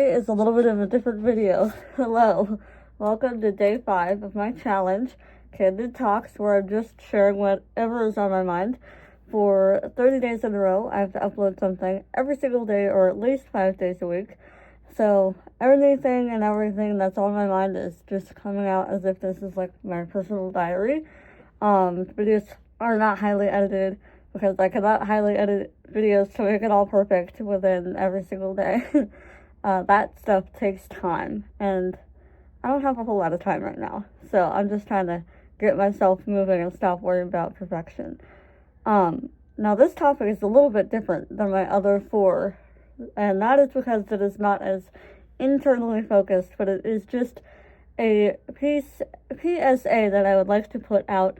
Is a little bit of a different video. Hello, welcome to day 5 of my challenge, Candid Talks, where I'm just sharing whatever is on my mind. For 30 days in a row, I have to upload something every single day, or at least 5 days a week. So everything and everything that's on my mind is just coming out as if this is like my personal diary. Videos are not highly edited because I cannot highly edit videos to make it all perfect within every single day. That stuff takes time, and I don't have a whole lot of time right now, so I'm just trying to get myself moving and stop worrying about perfection. Now this topic is a little bit different than my other 4, and that is because it is not as internally focused, but it is just a PSA that I would like to put out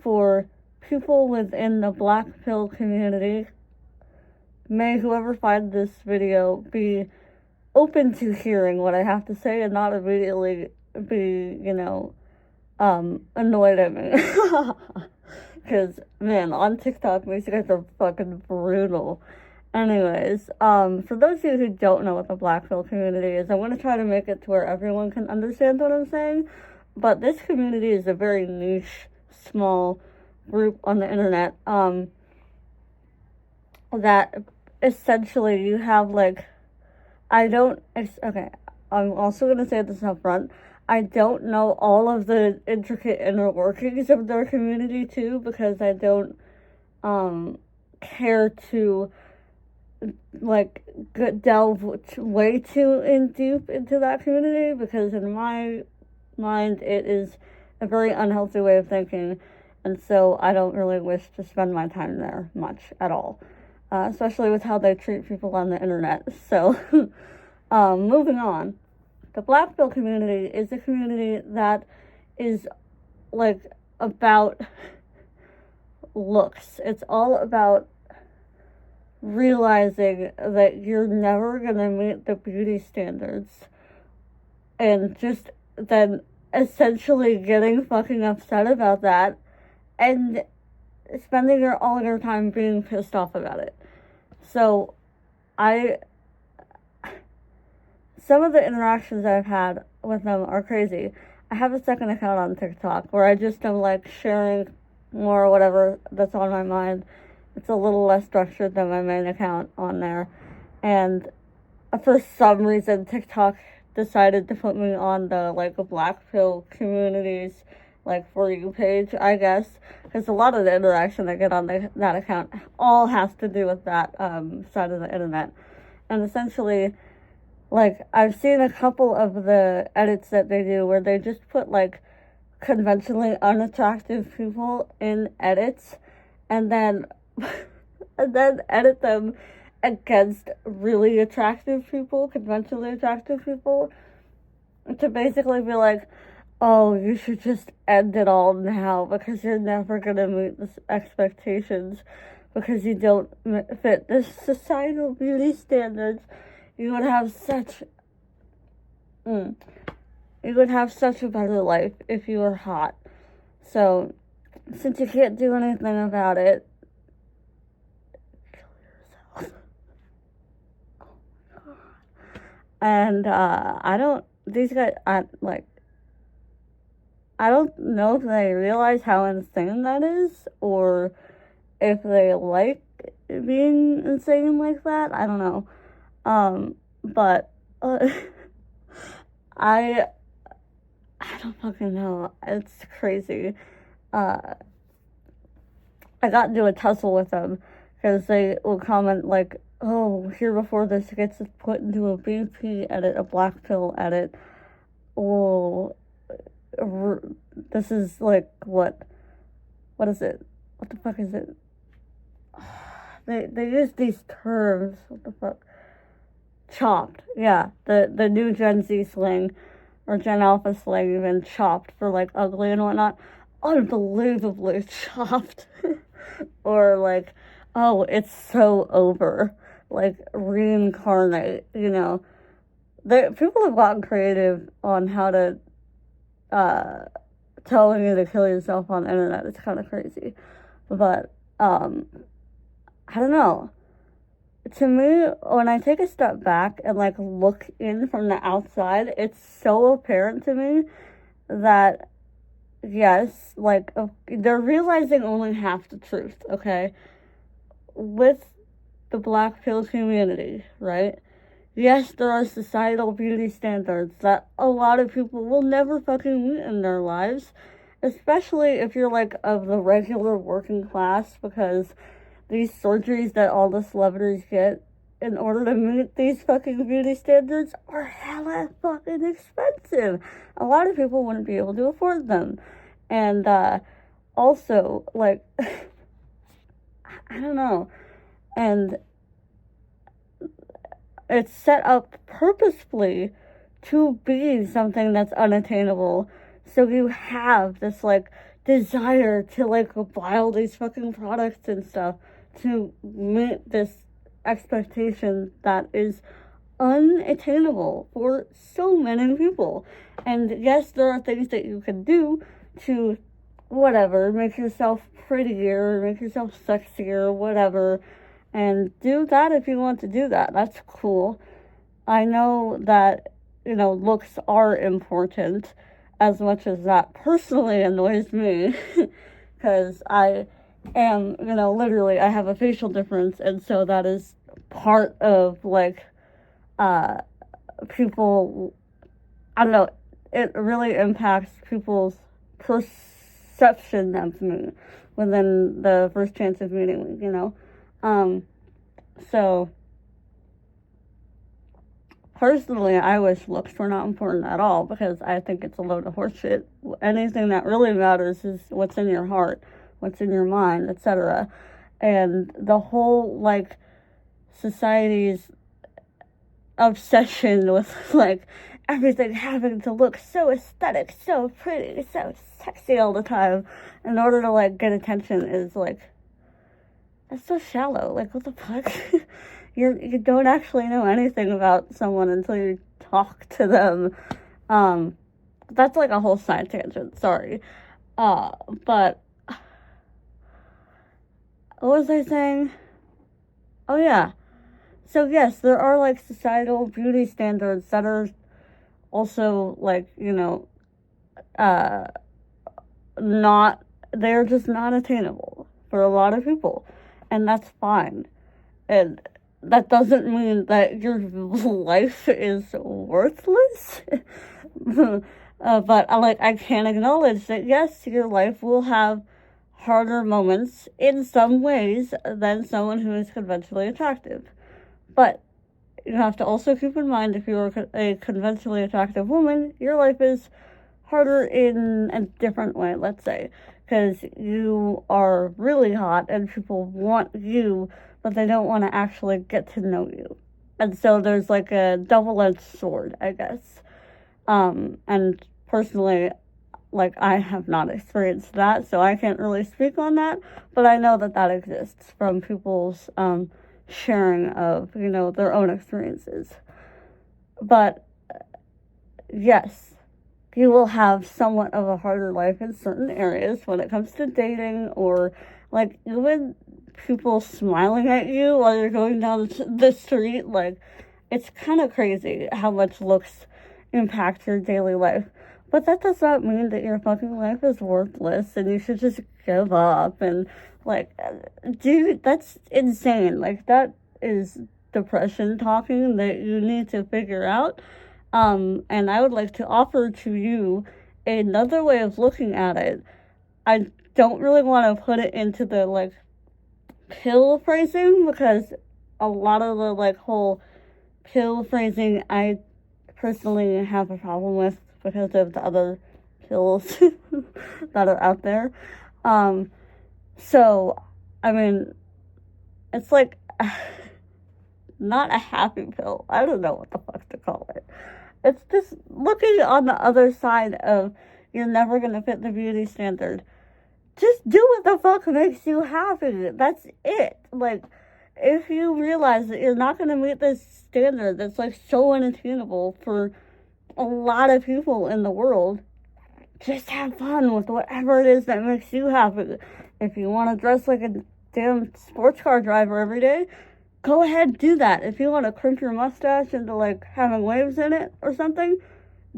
for people within the Blackpill community. May whoever finds this video be open to hearing what I have to say and not immediately be, annoyed at me. Because, man, on TikTok, these guys are fucking brutal. Anyways, for those of you who don't know what the Blackpill community is, I want to try to make it to where everyone can understand what I'm saying. But this community is a very niche, small group on the internet, that essentially you have, okay, I'm also going to say this up front. I don't know all of the intricate inner workings of their community, too, because I don't, care to, delve way too in deep into that community, because in my mind, it is a very unhealthy way of thinking, and so I don't really wish to spend my time there much at all. Especially with how they treat people on the internet. So, moving on. The Blackpill community is a community that is, about looks. It's all about realizing that you're never going to meet the beauty standards. And just then essentially getting fucking upset about that. And spending all your time being pissed off about it. So, some of the interactions I've had with them are crazy. I have a second account on TikTok where I just am sharing more whatever that's on my mind. It's a little less structured than my main account on there. And for some reason, TikTok decided to put me on the Blackpill communities For You page, I guess, because a lot of the interaction I get on that account all has to do with that side of the internet. And essentially, I've seen a couple of the edits that they do where they just put conventionally unattractive people in edits and then edit them against really attractive people, conventionally attractive people, to basically be oh, you should just end it all now because you're never going to meet the expectations because you don't fit the societal beauty standards. You would have such a better life if you were hot. So, since you can't do anything about it, kill yourself. Oh my god. And, I don't know if they realize how insane that is, or if they like being insane like that. I don't know. But I don't fucking know. It's crazy. I got into a tussle with them because they will comment oh, here before this gets put into a BP edit, a Blackpill edit. Oh, this is what is it? What the fuck is it? They use these terms. What the fuck? Chopped. Yeah, the new Gen Z slang, or Gen Alpha slang, even chopped for ugly and whatnot. Unbelievably chopped. Or oh, it's so over. Reincarnate. People have gotten creative on how to telling you to kill yourself on the internet. It's kind of crazy. But, I don't know. to me, when I take a step back and like look in from the outside, it's so apparent to me that yes, like they're realizing only half the truth, okay? With the black pill community, right? Yes, there are societal beauty standards that a lot of people will never fucking meet in their lives, especially if you're like of the regular working class, because these surgeries that all the celebrities get in order to meet these fucking beauty standards are hella fucking expensive. A lot of people wouldn't be able to afford them. And also, like, I don't know. And it's set up purposefully to be something that's unattainable. So you have this, like, desire to, like, buy all these fucking products and stuff to meet this expectation that is unattainable for so many people. And yes, there are things that you can do to, whatever, make yourself prettier, make yourself sexier, whatever, and do that if you want to do that. That's cool. I know that, looks are important, as much as that personally annoys me, because I am, literally, I have a facial difference, and so that is part of, like, people, I don't know, it really impacts people's perception of me within the first chance of meeting me, so, personally, I wish looks were not important at all, because I think it's a load of horseshit. Anything that really matters is what's in your heart, what's in your mind, etc. And the whole, like, society's obsession with, like, everything having to look so aesthetic, so pretty, so sexy all the time in order to, like, get attention is, like, that's so shallow. Like, what the fuck? You don't actually know anything about someone until you talk to them. That's like a whole side tangent, sorry. But what was I saying? Oh yeah. So yes, there are like societal beauty standards that are also like, they're just not attainable for a lot of people. And that's fine. And that doesn't mean that your life is worthless. But I can't acknowledge that yes, your life will have harder moments in some ways than someone who is conventionally attractive. But you have to also keep in mind, if you're a conventionally attractive woman, your life is harder in a different way, let's say, because you are really hot and people want you, but they don't want to actually get to know you. And so there's like a double-edged sword, I guess. And personally, like, I have not experienced that, so I can't really speak on that, but I know that that exists from people's sharing of, their own experiences. But yes, you will have somewhat of a harder life in certain areas when it comes to dating, or like even people smiling at you while you're going down the street. Like, it's kind of crazy how much looks impact your daily life. But that does not mean that your fucking life is worthless and you should just give up. And like, dude, that's insane. Like, that is depression talking that you need to figure out. And I would like to offer to you another way of looking at it. I don't really want to put it into the, like, pill phrasing, because a lot of the, like, whole pill phrasing I personally have a problem with because of the other pills that are out there. So, I mean, it's like not a happy pill. I don't know what the fuck to call it. It's just looking on the other side of you're never going to fit the beauty standard. Just do what the fuck makes you happy. That's it. Like, if you realize that you're not going to meet this standard that's, like, so unattainable for a lot of people in the world, just have fun with whatever it is that makes you happy. If you want to dress like a damn sports car driver every day, go ahead, do that. If you want to crimp your mustache into, like, having waves in it or something,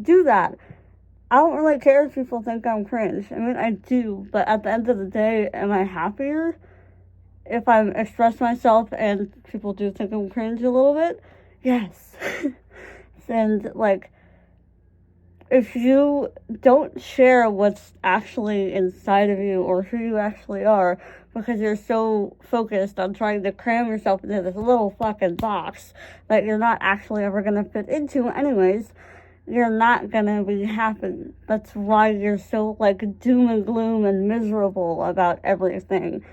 do that. I don't really care if people think I'm cringe. I mean, I do, but at the end of the day, am I happier if I express myself and people do think I'm cringe a little bit? Yes. And, like, if you don't share what's actually inside of you or who you actually are because you're so focused on trying to cram yourself into this little fucking box that you're not actually ever going to fit into anyways, you're not going to be happy. That's why you're so, like, doom and gloom and miserable about everything.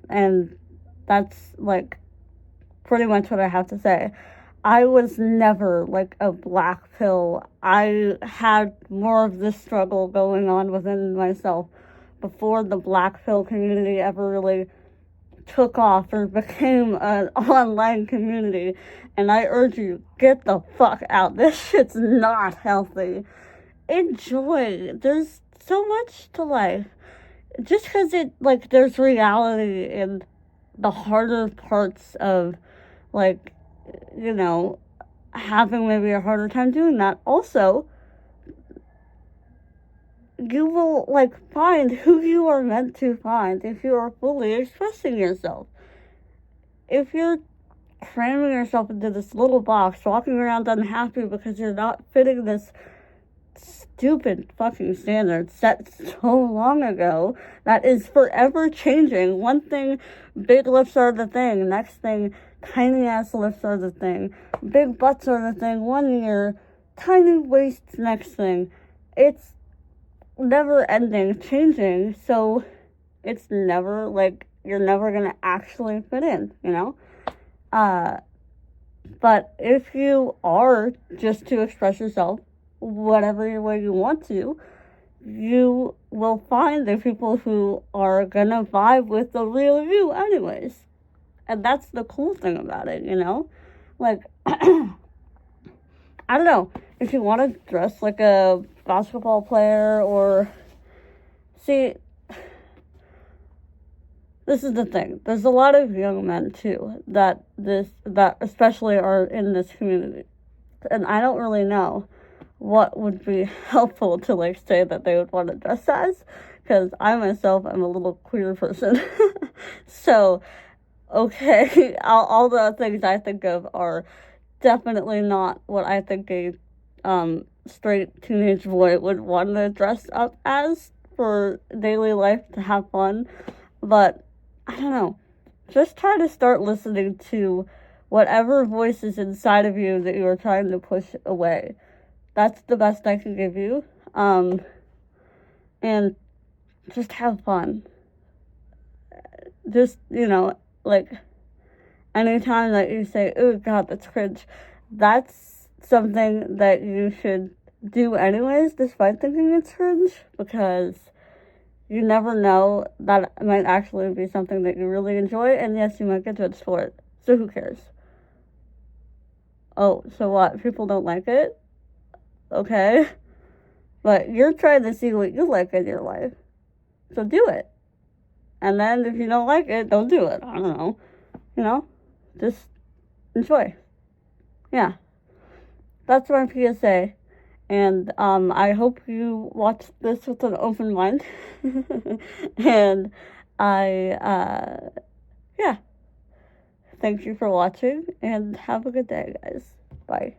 And that's, like, pretty much what I have to say. I was never, like, a black pill. I had more of this struggle going on within myself before the black pill community ever really took off or became an online community. And I urge you, get the fuck out. This shit's not healthy. Enjoy. There's so much to life. Just because there's reality in the harder parts of, like, you know, having maybe a harder time doing that. Also, you will, like, find who you are meant to find if you are fully expressing yourself. If you're cramming yourself into this little box, walking around unhappy because you're not fitting this stupid fucking standard set so long ago that is forever changing. One thing, big lips are the thing. Next thing, tiny ass lips are the thing. Big butts are the thing 1 year. Tiny waists next thing. It's never ending changing, so it's never, like, you're never gonna actually fit in, you know? But if you are just to express yourself whatever way you want to, you will find the people who are gonna vibe with the real you anyways. And that's the cool thing about it, you know? Like, I don't know, if you want to dress like a basketball player or... See, this is the thing. There's a lot of young men, too, that especially are in this community. And I don't really know what would be helpful to, like, say that they would want to dress as, because I myself am a little queer person. So, okay, all the things I think of are definitely not what I think a straight teenage boy would want to dress up as for daily life to have fun. But I don't know, just try to start listening to whatever voice is inside of you that you are trying to push away. That's the best I can give you. And just have fun. Just, you know, like, anytime that you say, oh god, that's cringe, that's something that you should do anyways, despite thinking it's cringe, because you never know, that might actually be something that you really enjoy, and yes, you might get judged for it. So who cares? Oh, so what? People don't like it? Okay. But you're trying to see what you like in your life. So do it. And then if you don't like it, don't do it. I don't know. You know? Just enjoy. Yeah. That's my PSA. And I hope you watch this with an open mind. And yeah. Thank you for watching, and have a good day, guys. Bye.